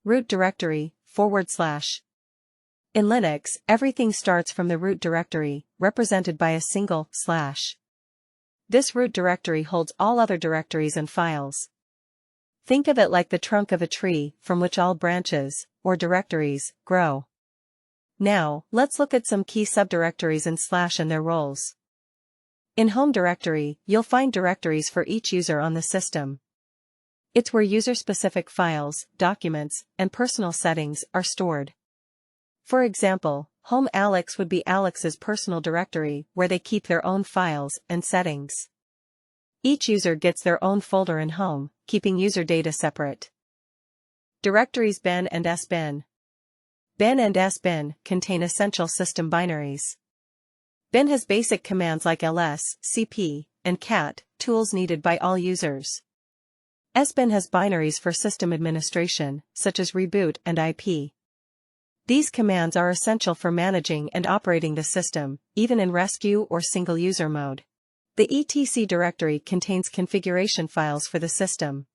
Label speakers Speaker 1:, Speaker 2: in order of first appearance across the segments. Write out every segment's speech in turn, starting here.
Speaker 1: Root directory, /. In Linux, everything starts from the root directory, represented by a single /. This root directory holds all other directories and files. Think of it like the trunk of a tree, from which all branches, or directories, grow. Now, let's look at some key subdirectories in / and their roles. In home directory, you'll find directories for each user on the system. It's where user-specific files, documents, and personal settings are stored. For example, Home Alex would be Alex's personal directory where they keep their own files and settings. Each user gets their own folder in Home, keeping user data separate. Directories bin and sbin. Bin and sbin contain essential system binaries. Bin has basic commands like ls, cp, and cat, tools needed by all users. Sbin has binaries for system administration, such as reboot and IP. These commands are essential for managing and operating the system, even in rescue or single-user mode. The etc directory contains configuration files for the system.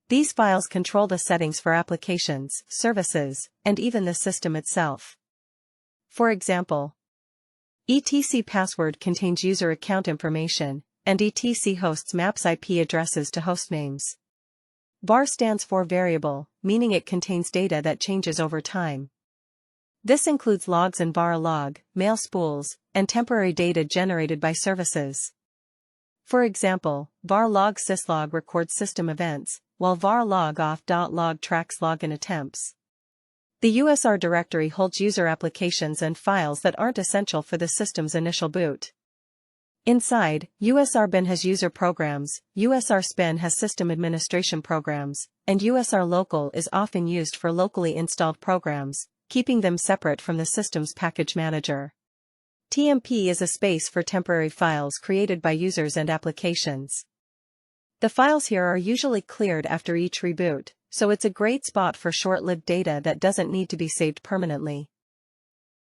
Speaker 1: These files control the settings for applications, services, and even the system itself. For example, etc password contains user account information, and etc hosts maps IP addresses to hostnames. Var stands for variable, meaning it contains data that changes over time. This includes logs and var log, mail spools, and temporary data generated by services. For example, var log syslog records system events, while var log off.log tracks login attempts. The USR directory holds user applications and files that aren't essential for the system's initial boot. Inside, USR bin has user programs, USR spin has system administration programs, and USR local is often used for locally installed programs, keeping them separate from the system's package manager. TMP is a space for temporary files created by users and applications. The files here are usually cleared after each reboot, so it's a great spot for short-lived data that doesn't need to be saved permanently.